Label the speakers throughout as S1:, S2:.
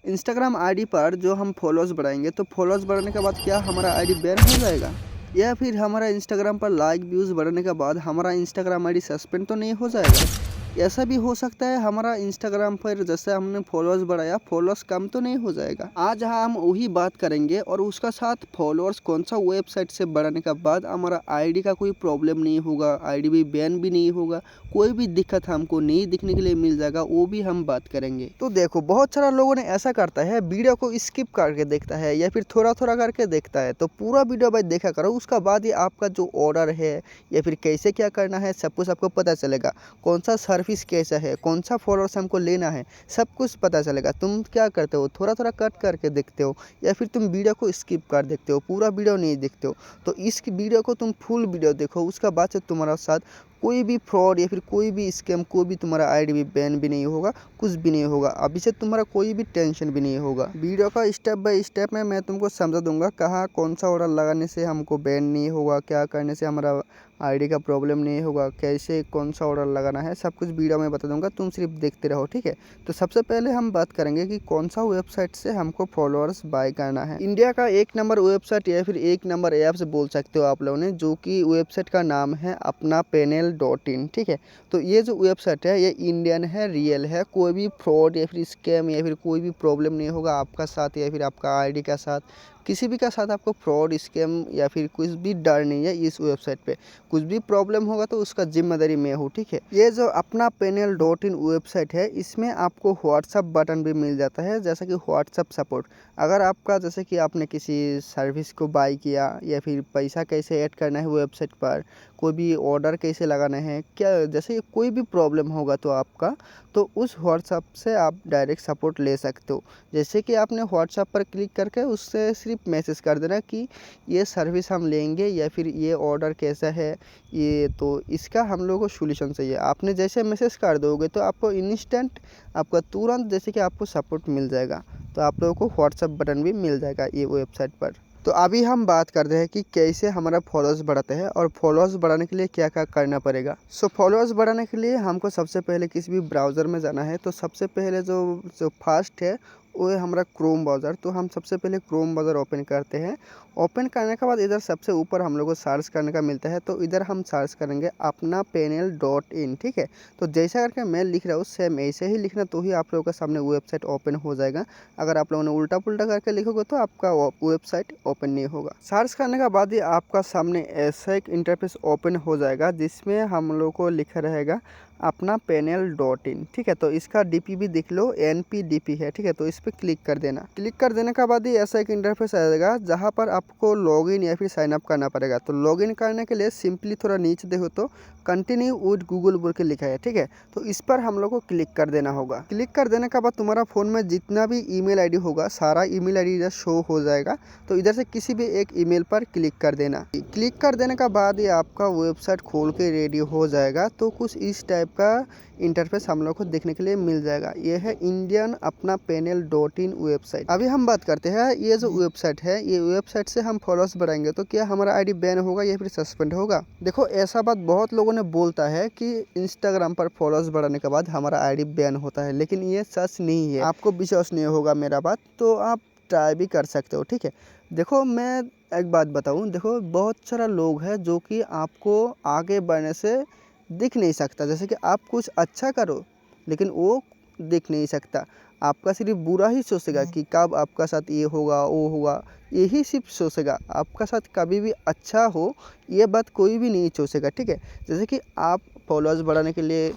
S1: Instagram ID पर जो हम फॉलोअर्स बढ़ाएंगे तो फॉलोअर्स बढ़ाने के बाद क्या हमारा आईडी बैन हो जाएगा, या फिर हमारा इंस्टाग्राम पर लाइक व्यूज़ बढ़ने के बाद हमारा इंस्टाग्राम आईडी सस्पेंड तो नहीं हो जाएगा। ऐसा भी हो सकता है हमारा इंस्टाग्राम पर जैसे हमने फॉलोअर्स बढ़ाया फॉलोअर्स कम तो नहीं हो जाएगा। आज हम वही बात करेंगे और उसका साथ फॉलोअर्स कौन सा वेबसाइट से बढ़ाने के बाद हमारा आईडी का कोई प्रॉब्लम नहीं होगा, आईडी भी बैन भी नहीं होगा, कोई भी दिक्कत हमको नहीं दिखने के लिए मिल जाएगा, वो भी हम बात करेंगे। तो देखो बहुत सारा लोगों ने ऐसा करता है वीडियो को स्किप करके देखता है या फिर थोड़ा थोड़ा करके देखता है। तो पूरा वीडियो भाई देखा करो, उसका बाद ही आपका जो ऑर्डर है या फिर कैसे क्या करना है सब कुछ आपको पता चलेगा। कौन सा सर्विस कैसा है, कौन सा फॉलोअर्स हमको लेना है, सब कुछ पता चलेगा। तुम क्या करते हो, थोड़ा थोड़ा कट करके देखते हो या फिर तुम वीडियो को स्किप कर देखते हो, पूरा वीडियो नहीं देखते हो। तो इस वीडियो को तुम फुल वीडियो देखो, उसका बाद से तुम्हारा साथ कोई भी फ्रॉड या फिर कोई भी स्कैम, कोई भी तुम्हारा आईडी भी बैन भी नहीं होगा, कुछ भी नहीं होगा। अभी से तुम्हारा कोई भी टेंशन भी नहीं होगा। वीडियो का स्टेप बाय स्टेप में मैं तुमको समझा दूंगा कहाँ कौन सा ऑर्डर लगाने से हमको बैन नहीं होगा, क्या करने से हमारा आईडी का प्रॉब्लम नहीं होगा, कैसे कौन सा ऑर्डर लगाना है, सब कुछ वीडियो में बता दूंगा। तुम सिर्फ देखते रहो, ठीक है। तो सबसे पहले हम बात करेंगे कि कौन सा वेबसाइट से हमको फॉलोअर्स बाय करना है। इंडिया का एक नंबर वेबसाइट या फिर एक नंबर ऐप्स बोल सकते हो आप लोगों ने, जो कि वेबसाइट का नाम है अपना panel.in, ठीक है। तो ये जो वेबसाइट है ये इंडियन है, रियल है, कोई भी फ्रॉड या फिर स्कैम या फिर कोई भी प्रॉब्लम नहीं होगा आपका साथ या फिर आपका आईडी का साथ, किसी भी का साथ आपको फ्रॉड स्कैम या फिर कुछ भी डर नहीं है। इस वेबसाइट पे कुछ भी प्रॉब्लम होगा तो उसका जिम्मेदारी मैं हूँ, ठीक है। ये जो अपना panel.in वेबसाइट है इसमें आपको व्हाट्सअप बटन भी मिल जाता है, जैसा कि व्हाट्सअप सपोर्ट। अगर आपका जैसे कि आपने किसी सर्विस को बाई किया या फिर पैसा कैसे ऐड करना है वेबसाइट पर, कोई भी ऑर्डर कैसे लगाना है, क्या जैसे कोई भी प्रॉब्लम होगा तो आपका, तो उस व्हाट्सअप से आप डायरेक्ट सपोर्ट ले सकते हो। जैसे कि आपने व्हाट्सअप पर क्लिक करके उससे सिर्फ मैसेज कर देना कि ये सर्विस हम लेंगे या फिर ये ऑर्डर कैसा है, ये तो इसका हम लोगों को सोल्यूशन चाहिए। आपने जैसे मैसेज कर दोगे तो आपको इंस्टेंट, आपका तुरंत जैसे कि आपको सपोर्ट मिल जाएगा। तो आप लोगों को व्हाट्सअप बटन भी मिल जाएगा ये वेबसाइट पर। तो अभी हम बात करते हैं कि कैसे हमारा फॉलोअर्स बढ़ाते हैं और फॉलोअर्स बढ़ाने के लिए क्या क्या करना पड़ेगा। सो फॉलोअर्स बढ़ाने के लिए हमको सबसे पहले किसी भी ब्राउज़र में जाना है। तो सबसे पहले जो जो फास्ट है वो है हमारा क्रोम ब्राउज़र। तो हम सबसे पहले क्रोम ब्राउज़र ओपन करते हैं। ओपन करने के बाद इधर सबसे ऊपर हम लोग को सर्च करने का मिलता है। तो इधर हम सर्च करेंगे अपना panel.in, ठीक है। तो जैसा करके मैं लिख रहा हूँ सेम ऐसे ही लिखना, तो ही आप लोगों के सामने वेबसाइट ओपन हो जाएगा। अगर आप लोगों ने उल्टा पुल्टा करके लिखोगे तो आपका वेबसाइट ओपन नहीं होगा। सर्च करने के बाद ही आपका सामने ऐसा एक इंटरफेस ओपन हो जाएगा जिसमें हम लोग को लिखा रहेगा अपना panel.in, ठीक है। तो इसका डीपी भी देख लो, NPDP है, ठीक है। तो इस पर क्लिक कर देना। क्लिक कर देने के बाद ही ऐसा एक इंटरफेस आएगा जहाँ पर आपको लॉगिन या फिर साइन अप करना पड़ेगा। तो लॉगिन करने के लिए सिंपली थोड़ा नीचे देखो तो कंटिन्यू विद गूगल बोल के लिखा है, ठीक है। तो इस पर हम लोग को क्लिक कर देना होगा। क्लिक कर देने के बाद तुम्हारा फ़ोन में जितना भी ईमेल आईडी होगा सारा ईमेल आईडी इधर शो हो जाएगा। तो इधर से किसी भी एक ईमेल पर क्लिक कर देना। क्लिक कर देने का बाद ही आपका वेबसाइट खोल के रेडी हो जाएगा। तो कुछ इस टाइप का इंटरफेस हम लोग को देखने के लिए मिल जाएगा। ये है इंडियन अपना panel.in वेबसाइट। अभी हम बात करते हैं ये जो वेबसाइट है, ये वेबसाइट से हम फॉलोअर्स बढ़ाएंगे तो क्या हमारा आईडी बैन होगा या फिर सस्पेंड होगा। देखो ऐसा बात बहुत लोगों ने बोलता है कि इंस्टाग्राम पर फॉलोअर्स बढ़ाने के बाद हमारा आईडी बैन होता है, लेकिन ये सच नहीं है। आपको विश्वास नहीं होगा मेरा बात तो आप ट्राई भी कर सकते हो, ठीक है। देखो मैं एक बात बताऊँ, देखो बहुत सारा लोग हैं जो कि आपको आगे बढ़ने से दिख नहीं सकता। जैसे कि आप कुछ अच्छा करो लेकिन वो दिख नहीं सकता, आपका सिर्फ बुरा ही सोचेगा कि कब आपका साथ ये होगा वो होगा, यही सिर्फ सोचेगा। आपका साथ कभी भी अच्छा हो ये बात कोई भी नहीं सोचेगा, ठीक है। जैसे कि आप फॉलोअर्स बढ़ाने के लिए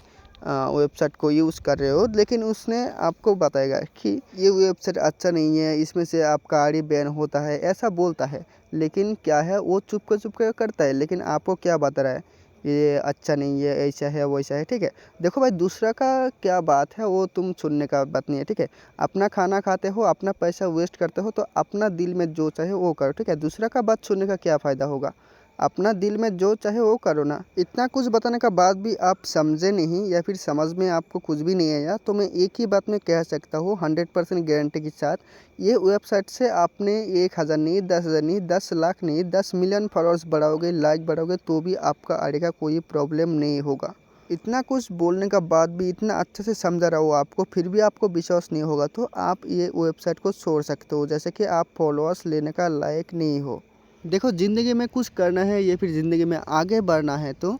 S1: वेबसाइट को यूज़ कर रहे हो, लेकिन उसने आपको बताएगा कि ये वेबसाइट अच्छा नहीं है, इसमें से आपका आईडी बैन होता है, ऐसा बोलता है। लेकिन क्या है वो चुप के करता है, लेकिन आपको क्या बता रहा है ये अच्छा नहीं है, ऐसा है वैसा है, ठीक है। देखो भाई दूसरा का क्या बात है वो तुम सुनने का बात नहीं है, ठीक है। अपना खाना खाते हो, अपना पैसा वेस्ट करते हो तो अपना दिल में जो चाहे वो करो, ठीक है। दूसरा का बात सुनने का क्या फ़ायदा होगा, अपना दिल में जो चाहे वो करो ना। इतना कुछ बताने का बाद भी आप समझे नहीं या फिर समझ में आपको कुछ भी नहीं आया, तो मैं एक ही बात में कह सकता हूँ 100% गारंटी के साथ, ये वेबसाइट से आपने 1000 नहीं, 10,000 नहीं, 10 लाख नहीं, 10 मिलियन फॉलोअर्स बढ़ाओगे, लाइक बढ़ाओगे तो भी आपका आईडी का कोई प्रॉब्लम नहीं होगा। इतना कुछ बोलने का बाद भी, इतना अच्छे से समझा रहा हूँ आपको, फिर भी आपको विश्वास नहीं होगा तो आप ये वेबसाइट को छोड़ सकते हो, जैसे कि आप फॉलोअर्स लेने का लायक नहीं हो। देखो, ज़िंदगी में कुछ करना है या फिर ज़िंदगी में आगे बढ़ना है तो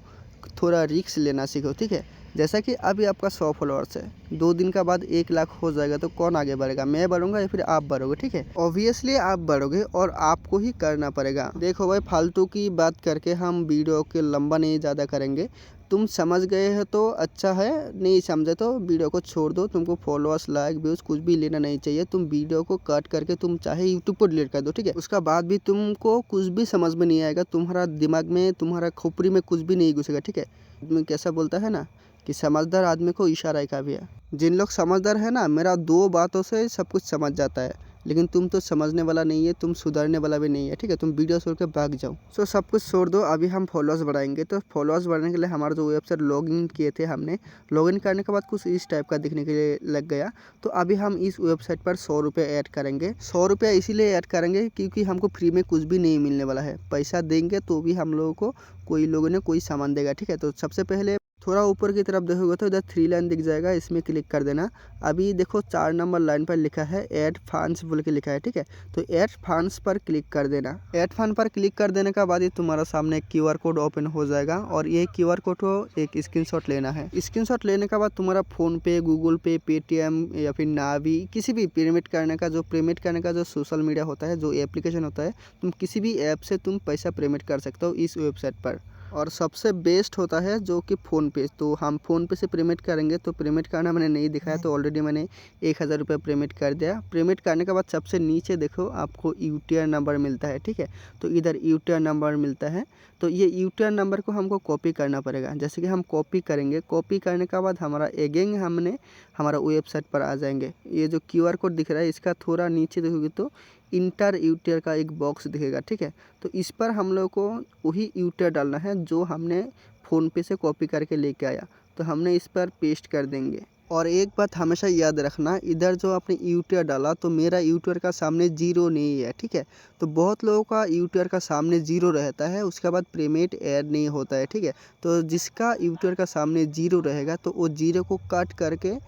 S1: थोड़ा रिस्क लेना सीखो, ठीक है। जैसा कि अभी आपका 100 फॉलोअर्स है, 2 दिन का बाद 1 लाख हो जाएगा तो कौन आगे बढ़ेगा, मैं बढ़ूंगा या फिर आप बढ़ोगे, ठीक है। ऑब्वियसली आप बढ़ोगे और आपको ही करना पड़ेगा। देखो भाई, फालतू की बात करके हम वीडियो के लंबा नहीं ज़्यादा करेंगे। तुम समझ गए हो तो अच्छा है, नहीं समझे तो वीडियो को छोड़ दो। तुमको फॉलोअर्स, लाइक, व्यूज़ कुछ भी लेना नहीं चाहिए। तुम वीडियो को कट करके तुम चाहे यूट्यूब पर डिलीट कर दो, ठीक है। उसका बाद भी तुमको कुछ भी समझ में नहीं आएगा, तुम्हारा दिमाग में, तुम्हारा खोपड़ी में कुछ भी नहीं घुसेगा, ठीक है। आदमी कैसा बोलता है ना कि समझदार आदमी को इशारा ही काफ़ी है। जिन लोग समझदार है ना, मेरा 2 बातों से सब कुछ समझ जाता है। लेकिन तुम तो समझने वाला नहीं है, तुम सुधरने वाला भी नहीं है, ठीक है। तुम वीडियो छोड़ के भाग जाओ। सो सब कुछ छोड़ दो, अभी हम फॉलोअर्स बढ़ाएंगे। तो फॉलोअर्स बढ़ाने के लिए हमारा जो वेबसाइट लॉगिन किए थे हमने, लॉगिन करने के बाद कुछ इस टाइप का दिखने के लिए लग गया। तो अभी हम इस वेबसाइट पर 100 रुपये ऐड करेंगे। 100 रुपये इसीलिए ऐड करेंगे क्योंकि हमको फ्री में कुछ भी नहीं मिलने वाला है। पैसा देंगे तो भी हम लोगों को कोई लोगों ने कोई सामान देगा, ठीक है। तो सबसे पहले थोड़ा ऊपर की तरफ देखोगे तो इधर 3 लाइन दिख जाएगा, इसमें क्लिक कर देना। अभी देखो 4 नंबर लाइन पर लिखा है ऐड फंड्स बोल के लिखा है, ठीक है। तो ऐड फंड्स पर क्लिक कर देना। ऐड फंड पर क्लिक कर देने के बाद ये तुम्हारा सामने QR कोड ओपन हो जाएगा और ये QR कोड को एक स्क्रीनशॉट लेना है। स्क्रीनशॉट लेने के बाद तुम्हारा फ़ोन पे, गूगल पे, पेटीएम या फिर नावी, किसी भी पेमेंट करने का जो सोशल मीडिया होता है, जो एप्लीकेशन होता है, तुम किसी भी ऐप से तुम पैसा पेमेंट कर सकते हो इस वेबसाइट पर। और सबसे बेस्ट होता है जो कि फ़ोनपे। तो हम फ़ोनपे से पेमेंट करेंगे। तो पेमेंट करना मैंने नहीं दिखाया, तो ऑलरेडी मैंने 1000 रुपये पेमेंट कर दिया। पेमेंट करने के बाद सबसे नीचे देखो आपको UTR नंबर मिलता है, ठीक है। तो इधर UTR नंबर मिलता है। तो ये UTR नंबर को हमको कॉपी करना पड़ेगा। जैसे कि हम कॉपी करेंगे, कॉपी करने के बाद हमारा अगेन हमारा वेबसाइट पर आ जाएंगे। ये जो QR कोड दिख रहा है, इसका थोड़ा नीचे देखोगे तो इंटर UTR का एक बॉक्स दिखेगा, ठीक है। तो इस पर हम लोग को वही UTR डालना है जो हमने फ़ोनपे से कॉपी करके लेके आया। तो हमने इस पर पेस्ट कर देंगे। और एक बात हमेशा याद रखना, इधर जो आपने UTR डाला तो मेरा UTR का सामने 0 नहीं है, ठीक है। तो बहुत लोगों का UTR का सामने 0 रहता है, उसके बाद पेमेंट ऐड नहीं होता है, ठीक है। तो जिसका UTR का सामने 0 रहेगा तो वो 0 को कट करके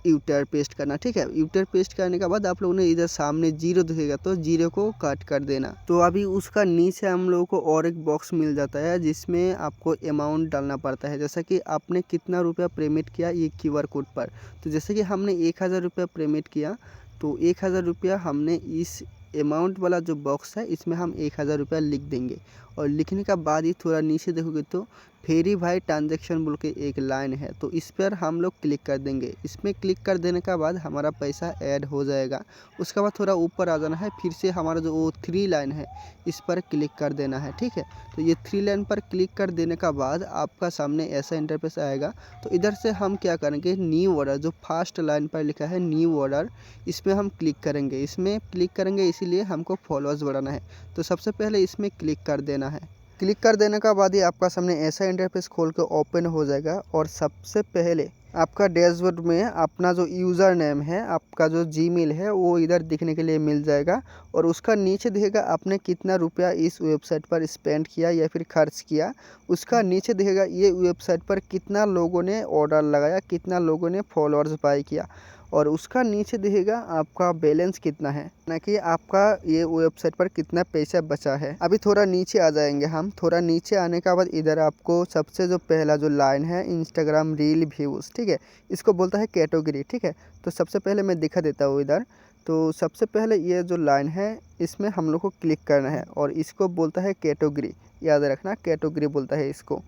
S1: UTR पेस्ट करना, ठीक है। UTR पेस्ट करने के बाद आप लोगों ने इधर सामने 0 दिखेगा तो 0 को कट कर देना। तो अभी उसका नीचे हम लोगों को और एक बॉक्स मिल जाता है जिसमें आपको अमाउंट डालना पड़ता है, जैसा कि आपने कितना रुपया पेमेंट किया ये QR कोड पर। तो जैसे कि हमने 1000 रुपया पेमेंट किया, तो 1000 रुपया हमने इस अमाउंट वाला जो बॉक्स है इसमें हम 1000 रुपया लिख देंगे। और लिखने का बाद ही थोड़ा नीचे देखोगे तो वेरीफाई ट्रांजैक्शन बोल के एक लाइन है, तो इस पर हम लोग क्लिक कर देंगे। इसमें क्लिक कर देने का बाद हमारा पैसा ऐड हो जाएगा। उसके बाद थोड़ा ऊपर आ जाना है, फिर से हमारा जो वो 3 लाइन है इस पर क्लिक कर देना है, ठीक है। तो ये 3 लाइन पर क्लिक कर देने का बाद आपका सामने ऐसा इंटरफेस आएगा। तो इधर से हम क्या करेंगे, न्यू ऑर्डर जो फर्स्ट लाइन पर लिखा है न्यू ऑर्डर, इसमें हम क्लिक करेंगे। इसमें क्लिक करेंगे इसीलिए हमको फॉलोअर्स बढ़ाना है। तो सबसे पहले इसमें क्लिक कर देना है। क्लिक कर देने का बाद ही आपका सामने ऐसा इंटरफेस खोल के ओपन हो जाएगा। और सबसे पहले आपका डैशबोर्ड में अपना जो यूज़र नेम है, आपका जो जीमेल है वो इधर दिखने के लिए मिल जाएगा। और उसका नीचे दिखेगा आपने कितना रुपया इस वेबसाइट पर स्पेंड किया या फिर खर्च किया। उसका नीचे दिखेगा ये वेबसाइट पर कितना लोगों ने ऑर्डर लगाया, कितना लोगों ने फॉलोअर्स बाय किया। और उसका नीचे दिखेगा आपका बैलेंस कितना है, ना कि आपका ये वेबसाइट पर कितना पैसा बचा है। अभी थोड़ा नीचे आ जाएंगे हम। थोड़ा नीचे आने के बाद इधर आपको सबसे जो पहला जो लाइन है इंस्टाग्राम रील व्यूज़, ठीक है, इसको बोलता है कैटेगरी, ठीक है। तो सबसे पहले मैं दिखा देता हूँ इधर। तो सबसे पहले ये जो लाइन है इसमें हम लोग को क्लिक करना है और इसको बोलता है कैटेगरी, याद रखना कैटेगरी बोलता है इसको।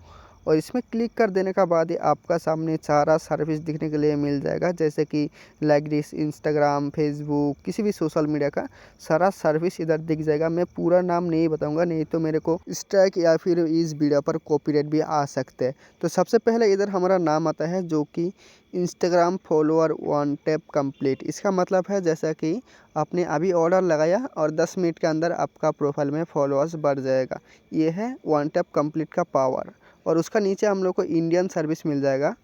S1: और इसमें क्लिक कर देने का बाद ही आपका सामने सारा सर्विस दिखने के लिए मिल जाएगा, जैसे कि लाइक दिस, इंस्टाग्राम, फेसबुक, किसी भी सोशल मीडिया का सारा सर्विस इधर दिख जाएगा। मैं पूरा नाम नहीं बताऊंगा, नहीं तो मेरे को स्ट्राइक या फिर इस वीडियो पर कॉपीराइट भी आ सकते हैं। तो सबसे पहले इधर हमारा नाम आता है जो कि इंस्टाग्राम फॉलोअर 1 टैप कंप्लीट। इसका मतलब है जैसा कि आपने अभी ऑर्डर लगाया और 10 मिनट के अंदर आपका प्रोफाइल में फॉलोअर्स बढ़ जाएगा। ये है 1 टैप कंप्लीट का पावर। और उसका नीचे हम लोग को इंडियन सर्विस मिल जाएगा।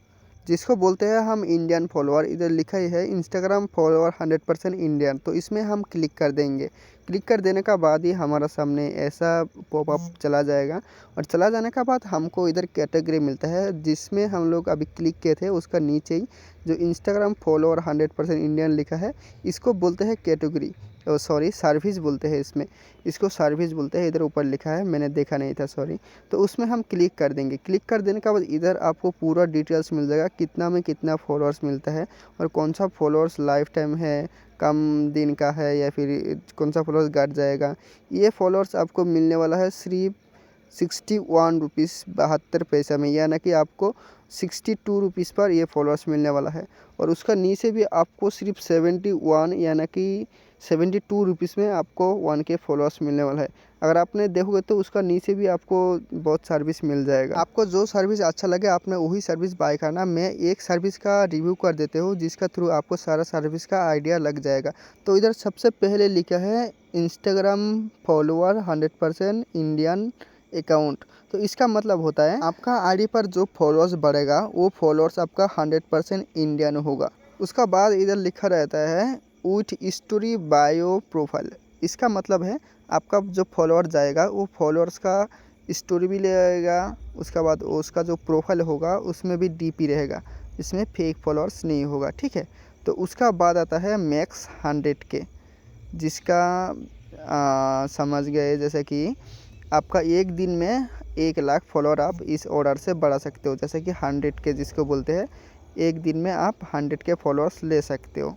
S1: जिसको बोलते हैं हम इंडियन फॉलोअर। इधर लिखा ही है इंस्टाग्राम फॉलोअर 100% इंडियन, तो इसमें हम क्लिक कर देंगे। क्लिक कर देने का बाद ही हमारा सामने ऐसा पॉपअप चला जाएगा, और चला जाने का बाद हमको इधर कैटेगरी मिलता है, जिसमें हम लोग अभी क्लिक किए थे उसका नीचे ही जो इंस्टाग्राम फॉलोअर 100% इंडियन लिखा है, इसको बोलते हैं कैटेगरी, सॉरी सर्विस बोलते हैं इसमें, इसको सर्विस बोलते हैं। इधर ऊपर लिखा है, मैंने देखा नहीं था, सॉरी। तो उसमें हम क्लिक कर देंगे। क्लिक कर देने के बाद इधर आपको पूरा डिटेल्स मिल जाएगा, कितना में कितना फॉलोअर्स मिलता है, और कौन सा फॉलोअर्स लाइफ टाइम है, कम दिन का है, या फिर कौन सा फॉलोअर्स घट जाएगा। ये फॉलोअर्स आपको मिलने वाला है सिर्फ 61 रुपीज़ 72 पैसा में, यानी कि आपको 62 रुपीज़ पर ये फॉलोअर्स मिलने वाला है। और उसका नीचे भी आपको सिर्फ 71 यानी कि 72 रुपीज़ में आपको 1K फॉलोअर्स मिलने वाला है। अगर आपने देखोगे तो उसका नीचे भी आपको बहुत सर्विस मिल जाएगा। आपको जो सर्विस अच्छा लगे आपने वही सर्विस बाय करना। मैं एक सर्विस का रिव्यू कर देते हूँ, जिसका थ्रू आपको सारा सर्विस का आइडिया लग जाएगा। तो इधर सबसे पहले लिखा है इंस्टाग्राम फॉलोअर 100% इंडियन अकाउंट। तो इसका मतलब होता है आपका आईडी पर जो फॉलोअर्स बढ़ेगा वो फॉलोअर्स आपका 100% इंडियन होगा। उसका बाद इधर लिखा रहता है विथ स्टोरी बायो प्रोफाइल। इसका मतलब है आपका जो फॉलोअर जाएगा वो फॉलोअर्स का स्टोरी भी लेगा, उसका बाद उसका जो प्रोफाइल होगा उसमें भी डीपी रहेगा, इसमें फेक फॉलोअर्स नहीं होगा, ठीक है। तो उसका बाद आता है मैक्स 100K, जिसका समझ गए जैसे कि आपका एक दिन में 1 लाख फॉलोअर आप इस ऑर्डर से बढ़ा सकते हो, जैसे कि 100K जिसको बोलते हैं, एक दिन में आप 100K फॉलोअर्स ले सकते हो।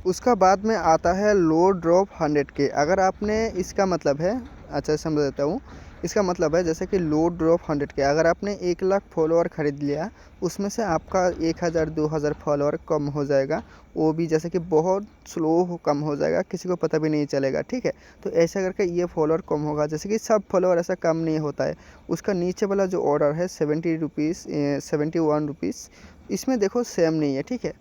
S1: उसका बाद में आता है लो ड्रॉप 100K। अगर आपने इसका मतलब है, अच्छा समझ देता हूँ, इसका मतलब है जैसे कि लो ड्रॉप 100K, अगर आपने 1 लाख फॉलोअर ख़रीद लिया, उसमें से आपका 1000 2000 फॉलोअर कम हो जाएगा, वो भी जैसे कि बहुत स्लो कम हो जाएगा, किसी को पता भी नहीं चलेगा, ठीक है। तो ऐसा करके ये फॉलोअर कम होगा, जैसे कि सब फॉलोअर ऐसा कम नहीं होता है। उसका नीचे वाला जो ऑर्डर है 71 रुपीज़, इसमें देखो सेम नहीं है, ठीक है।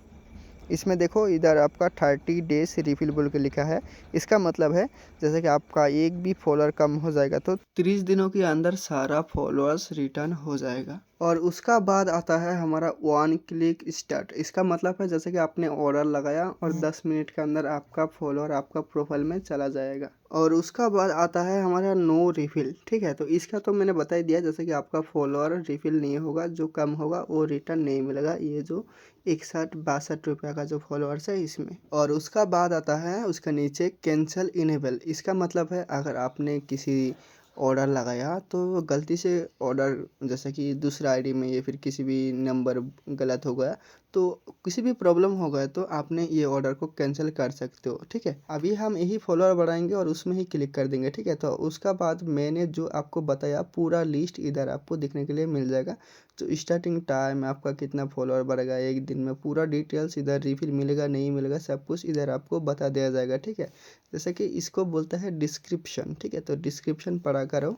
S1: इसमें देखो इधर आपका 30 डेज रिफिल बोल के लिखा है। इसका मतलब है जैसे कि आपका एक भी फॉलोअर कम हो जाएगा तो 30 दिनों के अंदर सारा फॉलोअर्स रिटर्न हो जाएगा। और उसका बाद आता है हमारा 1 क्लिक स्टार्ट। इसका मतलब है जैसे कि आपने ऑर्डर लगाया और 10 मिनट के अंदर आपका फॉलोअर आपका प्रोफाइल में चला जाएगा। और उसका बाद आता है हमारा नो रिफिल, ठीक है। तो इसका तो मैंने बता ही दिया, जैसे कि आपका फॉलोअर रिफिल नहीं होगा, जो कम होगा वो रिटर्न नहीं मिलेगा, ये जो 61 62 रुपया का जो फॉलोअर्स है इसमें। और उसका बाद आता है उसका नीचे कैंसिल इनेबल। इसका मतलब है अगर आपने किसी ऑर्डर लगाया तो गलती से ऑर्डर जैसे कि दूसरा आईडी में या फिर किसी भी नंबर गलत हो गया, तो किसी भी प्रॉब्लम हो गया, तो आपने ये ऑर्डर को कैंसिल कर सकते हो, ठीक है। अभी हम यही फॉलोअर बढ़ाएंगे और उसमें ही क्लिक कर देंगे, ठीक है। तो उसका बाद मैंने जो आपको बताया पूरा लिस्ट इधर आपको देखने के लिए मिल जाएगा। जो स्टार्टिंग टाइम आपका कितना फॉलोअर बढ़ेगा एक दिन में, पूरा डिटेल्स इधर रिफिल मिलेगा नहीं मिलेगा सब कुछ इधर आपको बता दिया जाएगा, ठीक है। जैसे कि इसको बोलता है डिस्क्रिप्शन, ठीक है। तो डिस्क्रिप्शन पढ़ा करो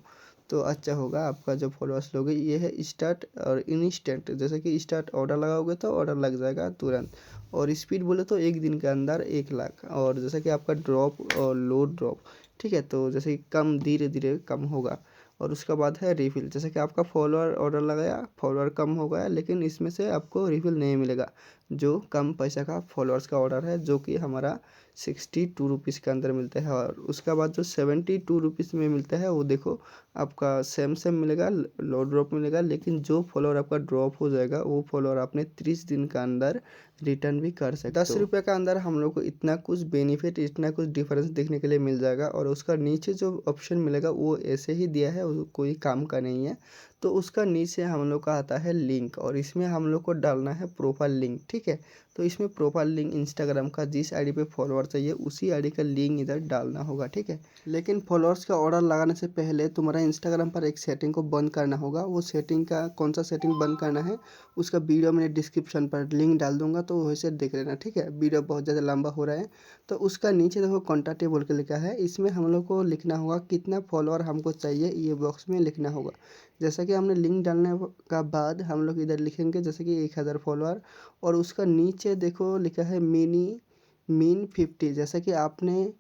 S1: तो अच्छा होगा, आपका जो फॉलोअर्स लोगे। ये है स्टार्ट और इंस्टेंट, जैसे कि स्टार्ट ऑर्डर लगाओगे तो ऑर्डर लग जाएगा तुरंत। और स्पीड बोले तो एक दिन के अंदर 1 लाख। और जैसे कि आपका ड्रॉप और लो ड्रॉप, ठीक है। तो जैसे कि कम धीरे धीरे कम होगा। और उसका बाद है रिफिल, जैसे कि आपका फॉलोअर ऑर्डर लगाया, फॉलोअर कम हो गया, लेकिन इसमें से आपको रिफिल नहीं मिलेगा, जो कम पैसा का फॉलोअर्स का ऑर्डर है, जो कि हमारा 62 रुपीज़ के अंदर मिलता है। और उसका बाद जो 72 रुपीज़ में मिलता है वो देखो आपका सेम सेम मिलेगा, लो ड्रॉप मिलेगा, लेकिन जो फॉलोअर आपका ड्रॉप हो जाएगा वो फॉलोअर आपने 30 दिन के अंदर रिटर्न भी कर सकते हो। 10 रुपये का अंदर हम लोग को इतना कुछ बेनिफिट, इतना कुछ डिफरेंस देखने के लिए मिल जाएगा। और उसका नीचे जो ऑप्शन मिलेगा वो ऐसे ही दिया है, वो कोई काम का नहीं है। तो उसका नीचे हम लोग का आता है लिंक, और इसमें हम लोग को डालना है प्रोफाइल लिंक, ठीक है। तो इसमें प्रोफाइल लिंक इंस्टाग्राम का जिस आईडी पे फॉलोअर चाहिए उसी आईडी का लिंक इधर डालना होगा, ठीक है। लेकिन फॉलोअर्स का ऑर्डर लगाने से पहले तुम्हारा इंस्टाग्राम पर एक सेटिंग को बंद करना होगा। वो सेटिंग का कौन सा सेटिंग बंद करना है उसका वीडियो मैंने डिस्क्रिप्शन पर लिंक डाल दूंगा, तो वैसे देख लेना, ठीक है। वीडियो बहुत ज़्यादा लंबा हो रहा है। तो उसका नीचे देखो कॉन्टैक्ट बोल के लिखा है, इसमें हम लोग को लिखना होगा कितना फॉलोअर हमको चाहिए, ये बॉक्स में लिखना होगा। जैसा कि हमने लिंक डालने का बाद हम लोग इधर लिखेंगे जैसे कि 1000 फॉलोअर। और उसका नीचे देखो लिखा है मिनी मीन 50, जैसा कि आपने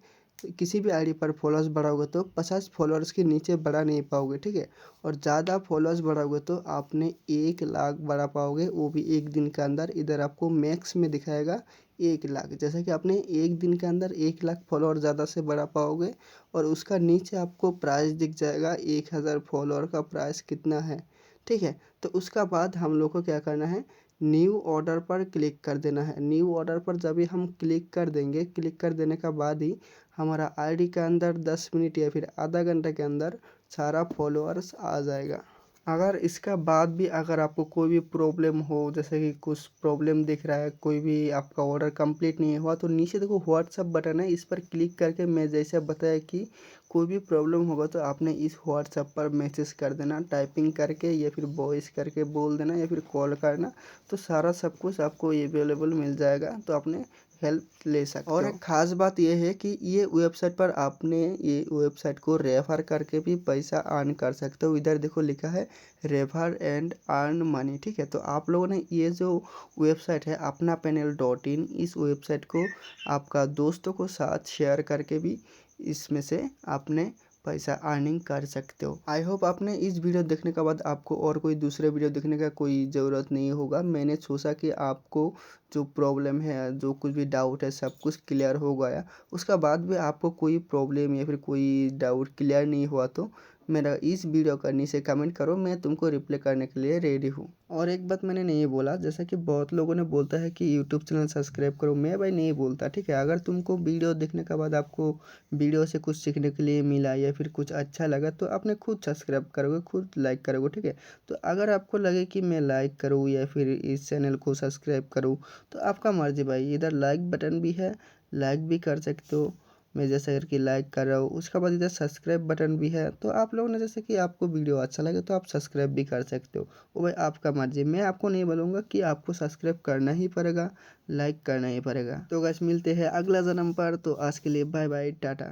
S1: किसी भी आईडी पर फॉलोअर्स बढ़ाओगे तो 50 फॉलोअर्स के नीचे बढ़ा नहीं पाओगे, ठीक है। और ज़्यादा फॉलोअर्स बढ़ाओगे तो आपने 1 लाख बढ़ा पाओगे, वो भी एक दिन के अंदर। इधर आपको मैक्स में दिखाएगा 1 लाख, जैसा कि आपने एक दिन के अंदर 1 लाख फॉलोअर ज़्यादा से बढ़ा पाओगे। और उसका नीचे आपको प्राइस दिख जाएगा 1000 फॉलोअर का प्राइस कितना है, ठीक है। तो उसका बाद हम लोग को क्या करना है, न्यू ऑर्डर पर क्लिक कर देना है। न्यू ऑर्डर पर जब भी हम क्लिक कर देंगे, क्लिक कर देने का बाद ही हमारा आईडी के अंदर 10 मिनट या फिर आधा घंटा के अंदर सारा फॉलोअर्स आ जाएगा। अगर इसका बाद भी अगर आपको कोई भी प्रॉब्लम हो, जैसे कि कुछ प्रॉब्लम दिख रहा है, कोई भी आपका ऑर्डर कंप्लीट नहीं हुआ, तो नीचे देखो व्हाट्सअप बटन है, इस पर क्लिक करके मैं जैसे बताया कि कोई भी प्रॉब्लम होगा तो आपने इस व्हाट्सअप पर मैसेज कर देना, टाइपिंग करके या फिर वॉइस करके बोल देना या फिर कॉल करना। तो सारा सब कुछ आपको अवेलेबल मिल जाएगा, तो आपने हेल्प ले सकते हो। और एक ख़ास बात यह है कि ये वेबसाइट पर आपने ये वेबसाइट को रेफ़र करके भी पैसा अर्न कर सकते हो। इधर देखो लिखा है रेफर एंड अर्न मनी, ठीक है। तो आप लोगों ने ये जो वेबसाइट है अपना पैनल .in, इस वेबसाइट को आपका दोस्तों को साथ शेयर करके भी इसमें से आपने पैसा अर्निंग कर सकते हो। आई होप आपने इस वीडियो देखने के बाद आपको और कोई दूसरे वीडियो देखने का कोई ज़रूरत नहीं होगा। मैंने सोचा कि आपको जो प्रॉब्लम है, जो कुछ भी डाउट है, सब कुछ क्लियर हो गया। उसका बाद भी आपको कोई प्रॉब्लम या फिर कोई डाउट क्लियर नहीं हुआ तो मेरा इस वीडियो का नीचे कमेंट करो, मैं तुमको रिप्लाई करने के लिए रेडी हूँ। और एक बात मैंने नहीं बोला, जैसा कि बहुत लोगों ने बोलता है कि यूट्यूब चैनल सब्सक्राइब करो, मैं भाई नहीं बोलता, ठीक है। अगर तुमको वीडियो देखने के बाद आपको वीडियो से कुछ सीखने के लिए मिला या फिर कुछ अच्छा लगा तो आपने खुद सब्सक्राइब करोगे, खुद लाइक करोगे, ठीक है। तो अगर आपको लगे कि मैं लाइक करूँ या फिर इस चैनल को सब्सक्राइब करूँ तो आपका मर्जी भाई। इधर लाइक बटन भी है, लाइक भी कर सकते हो, मैं जैसा करके लाइक कर रहा हूँ। उसके बाद इधर सब्सक्राइब बटन भी है, तो आप लोगों ने जैसे कि आपको वीडियो अच्छा लगे तो आप सब्सक्राइब भी कर सकते हो। वो भाई आपका मर्जी, मैं आपको नहीं बोलूँगा कि आपको सब्सक्राइब करना ही पड़ेगा, लाइक करना ही पड़ेगा। तो गाइस मिलते हैं अगला जन्म पर, तो आज के लिए बाय बाय, टाटा।